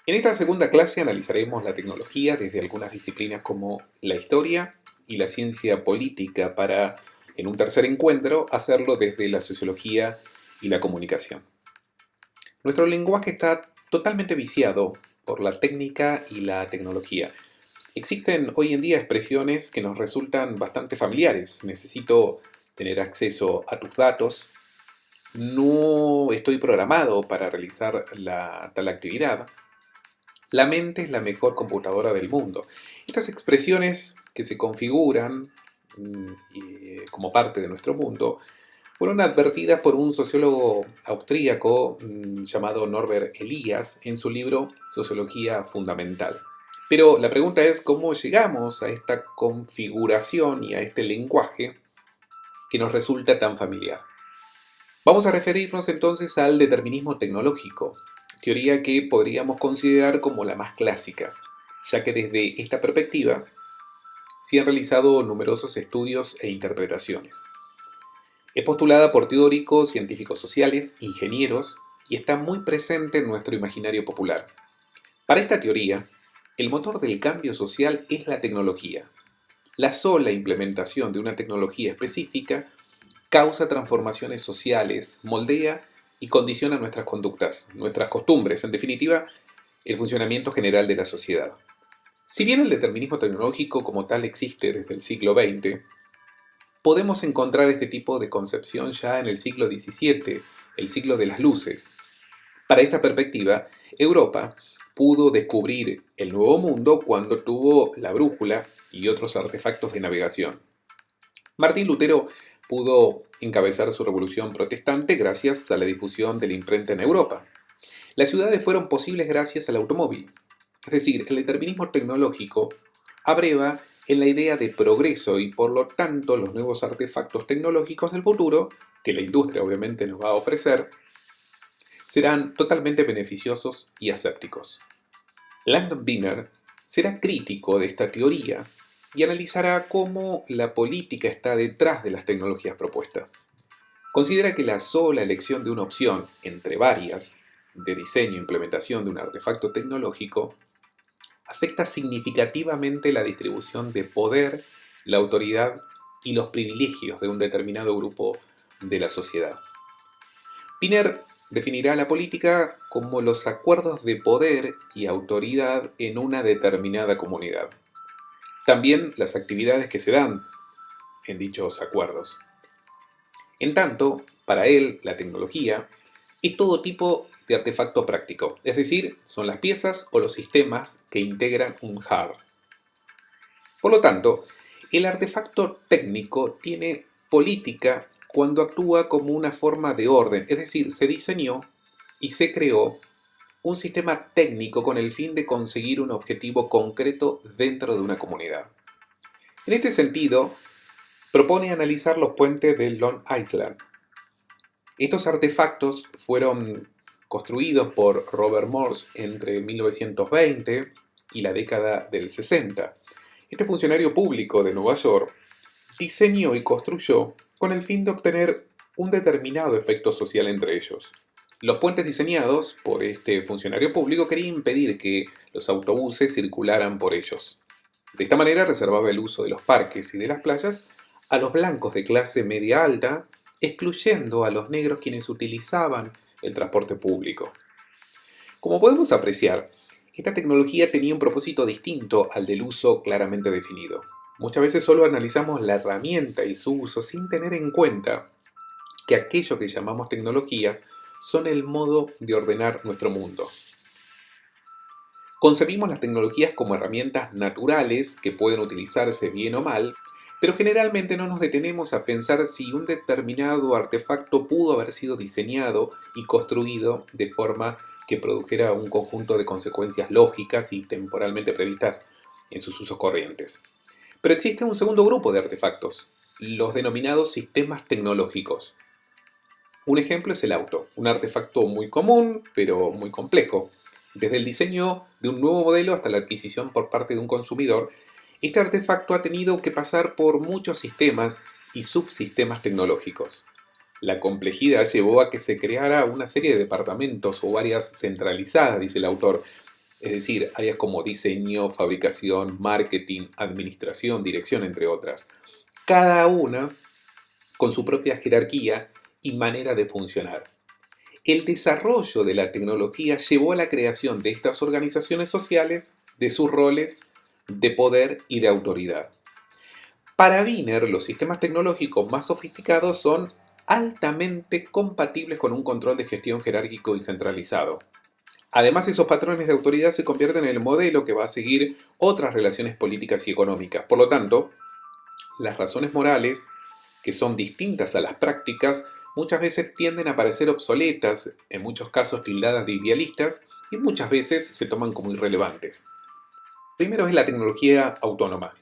En esta segunda clase analizaremos la tecnología desde algunas disciplinas como la historia y la ciencia política para, en un tercer encuentro, hacerlo desde la sociología y la comunicación. Nuestro lenguaje está totalmente viciado por la técnica y la tecnología. Existen hoy en día expresiones que nos resultan bastante familiares. Necesito tener acceso a tus datos. No estoy programado para realizar tal actividad. La mente es la mejor computadora del mundo. Estas expresiones que se configuran como parte de nuestro mundo fueron advertidas por un sociólogo austríaco llamado Norbert Elias en su libro Sociología Fundamental. Pero la pregunta es cómo llegamos a esta configuración y a este lenguaje que nos resulta tan familiar. Vamos a referirnos entonces al determinismo tecnológico, teoría que podríamos considerar como la más clásica, ya que desde esta perspectiva se han realizado numerosos estudios e interpretaciones. Es postulada por teóricos, científicos sociales, ingenieros y está muy presente en nuestro imaginario popular. Para esta teoría, el motor del cambio social es la tecnología. La sola implementación de una tecnología específica causa transformaciones sociales, moldea y condiciona nuestras conductas, nuestras costumbres, en definitiva, el funcionamiento general de la sociedad. Si bien el determinismo tecnológico como tal existe desde el siglo XX, podemos encontrar este tipo de concepción ya en el siglo XVII, el siglo de las luces. Para esta perspectiva, Europa pudo descubrir el nuevo mundo cuando tuvo la brújula y otros artefactos de navegación. Martín Lutero pudo encabezar su revolución protestante gracias a la difusión de la imprenta en Europa. Las ciudades fueron posibles gracias al automóvil. Es decir, el determinismo tecnológico abreva en la idea de progreso y por lo tanto los nuevos artefactos tecnológicos del futuro, que la industria obviamente nos va a ofrecer, serán totalmente beneficiosos y asépticos. Langdon Biner será crítico de esta teoría y analizará cómo la política está detrás de las tecnologías propuestas. Considera que la sola elección de una opción entre varias de diseño e implementación de un artefacto tecnológico afecta significativamente la distribución de poder, la autoridad y los privilegios de un determinado grupo de la sociedad. Piner definirá la política como los acuerdos de poder y autoridad en una determinada comunidad. También las actividades que se dan en dichos acuerdos. En tanto, para él, la tecnología es todo tipo de artefacto práctico, es decir, son las piezas o los sistemas que integran un hardware. Por lo tanto, el artefacto técnico tiene política cuando actúa como una forma de orden, es decir, se diseñó y se creó un sistema técnico con el fin de conseguir un objetivo concreto dentro de una comunidad. En este sentido, propone analizar los puentes de Long Island. Estos artefactos fueron construidos por Robert Morse entre 1920 y la década del 60. Este funcionario público de Nueva York diseñó y construyó con el fin de obtener un determinado efecto social entre ellos. Los puentes diseñados por este funcionario público querían impedir que los autobuses circularan por ellos. De esta manera reservaba el uso de los parques y de las playas a los blancos de clase media alta, excluyendo a los negros quienes utilizaban el transporte público. Como podemos apreciar, esta tecnología tenía un propósito distinto al del uso claramente definido. Muchas veces solo analizamos la herramienta y su uso sin tener en cuenta que aquello que llamamos tecnologías son el modo de ordenar nuestro mundo. Concebimos las tecnologías como herramientas naturales que pueden utilizarse bien o mal, pero generalmente no nos detenemos a pensar si un determinado artefacto pudo haber sido diseñado y construido de forma que produjera un conjunto de consecuencias lógicas y temporalmente previstas en sus usos corrientes. Pero existe un segundo grupo de artefactos, los denominados sistemas tecnológicos. Un ejemplo es el auto, un artefacto muy común, pero muy complejo. Desde el diseño de un nuevo modelo hasta la adquisición por parte de un consumidor, este artefacto ha tenido que pasar por muchos sistemas y subsistemas tecnológicos. La complejidad llevó a que se creara una serie de departamentos o áreas centralizadas, dice el autor, es decir, áreas como diseño, fabricación, marketing, administración, dirección, entre otras. Cada una con su propia jerarquía y manera de funcionar. El desarrollo de la tecnología llevó a la creación de estas organizaciones sociales, de sus roles de poder y de autoridad. Para Wiener, los sistemas tecnológicos más sofisticados son altamente compatibles con un control de gestión jerárquico y centralizado. Además, esos patrones de autoridad se convierten en el modelo que va a seguir otras relaciones políticas y económicas. Por lo tanto, las razones morales, que son distintas a las prácticas, muchas veces tienden a parecer obsoletas, en muchos casos tildadas de idealistas, y muchas veces se toman como irrelevantes. Primero es la tecnología autónoma,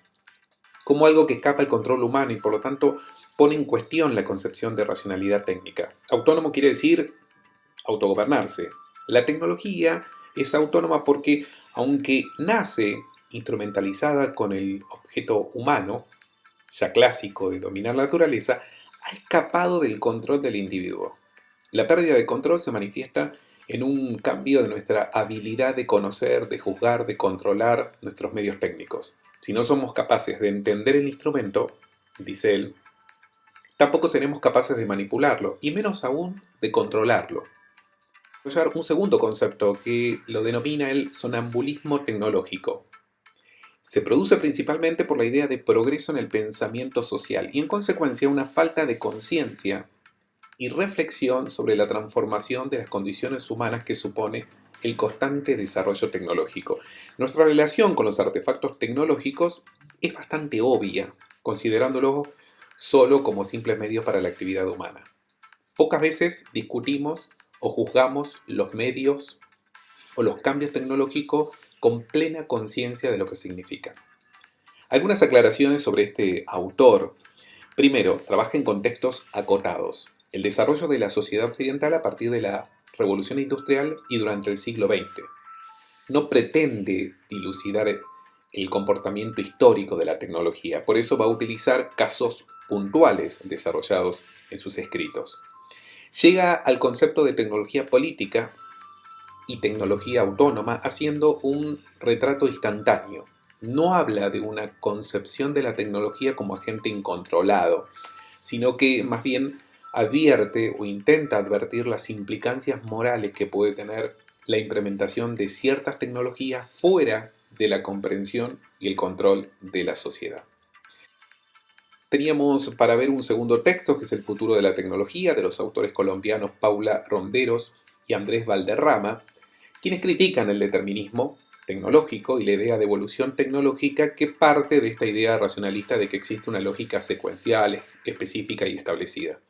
como algo que escapa al control humano y por lo tanto pone en cuestión la concepción de racionalidad técnica. Autónomo quiere decir autogobernarse. La tecnología es autónoma porque, aunque nace instrumentalizada con el objeto humano, ya clásico de dominar la naturaleza, ha escapado del control del individuo. La pérdida de control se manifiesta en un cambio de nuestra habilidad de conocer, de juzgar, de controlar nuestros medios técnicos. Si no somos capaces de entender el instrumento, dice él, tampoco seremos capaces de manipularlo, y menos aún de controlarlo. Voy a dar un segundo concepto que lo denomina el sonambulismo tecnológico. Se produce principalmente por la idea de progreso en el pensamiento social y en consecuencia una falta de conciencia y reflexión sobre la transformación de las condiciones humanas que supone el constante desarrollo tecnológico. Nuestra relación con los artefactos tecnológicos es bastante obvia, considerándolos solo como simples medios para la actividad humana. Pocas veces discutimos o juzgamos los medios o los cambios tecnológicos con plena conciencia de lo que significan. Algunas aclaraciones sobre este autor. Primero, trabaja en contextos acotados. El desarrollo de la sociedad occidental a partir de la Revolución Industrial y durante el siglo XX. No pretende dilucidar el comportamiento histórico de la tecnología, por eso va a utilizar casos puntuales desarrollados en sus escritos. Llega al concepto de tecnología política y tecnología autónoma haciendo un retrato instantáneo. No habla de una concepción de la tecnología como agente incontrolado, sino que más bien advierte o intenta advertir las implicancias morales que puede tener la implementación de ciertas tecnologías fuera de la comprensión y el control de la sociedad. Teníamos para ver un segundo texto, que es El futuro de la tecnología, de los autores colombianos Paula Ronderos y Andrés Valderrama, quienes critican el determinismo tecnológico y la idea de evolución tecnológica que parte de esta idea racionalista de que existe una lógica secuencial, específica y establecida.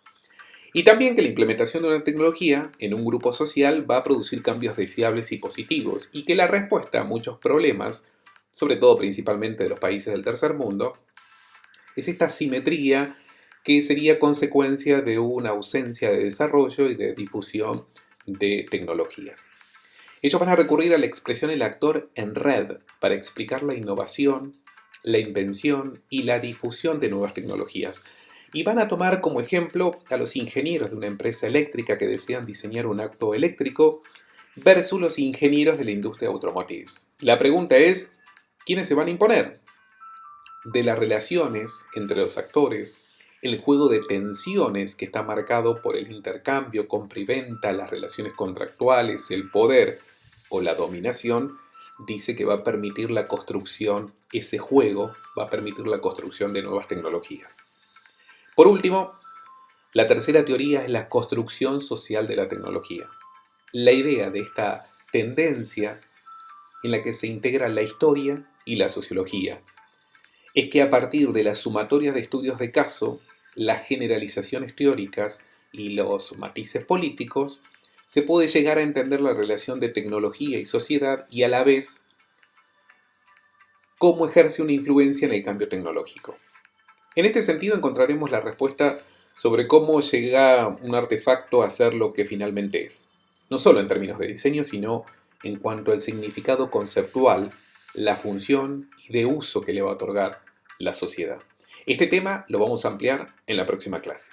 Y también que la implementación de una tecnología en un grupo social va a producir cambios deseables y positivos, y que la respuesta a muchos problemas, sobre todo principalmente de los países del tercer mundo, es esta asimetría que sería consecuencia de una ausencia de desarrollo y de difusión de tecnologías. Ellos van a recurrir a la expresión el actor en red para explicar la innovación, la invención y la difusión de nuevas tecnologías. Y van a tomar como ejemplo a los ingenieros de una empresa eléctrica que desean diseñar un auto eléctrico versus los ingenieros de la industria automotriz. La pregunta es, ¿quiénes se van a imponer? De las relaciones entre los actores, el juego de tensiones que está marcado por el intercambio, compra y venta, las relaciones contractuales, el poder o la dominación, dice que va a permitir la construcción, ese juego va a permitir la construcción de nuevas tecnologías. Por último, la tercera teoría es la construcción social de la tecnología. La idea de esta tendencia en la que se integra la historia y la sociología es que a partir de la sumatoria de estudios de caso, las generalizaciones teóricas y los matices políticos, se puede llegar a entender la relación de tecnología y sociedad y a la vez cómo ejerce una influencia en el cambio tecnológico. En este sentido encontraremos la respuesta sobre cómo llega un artefacto a ser lo que finalmente es, no solo en términos de diseño, sino en cuanto al significado conceptual, la función y de uso que le va a otorgar la sociedad. Este tema lo vamos a ampliar en la próxima clase.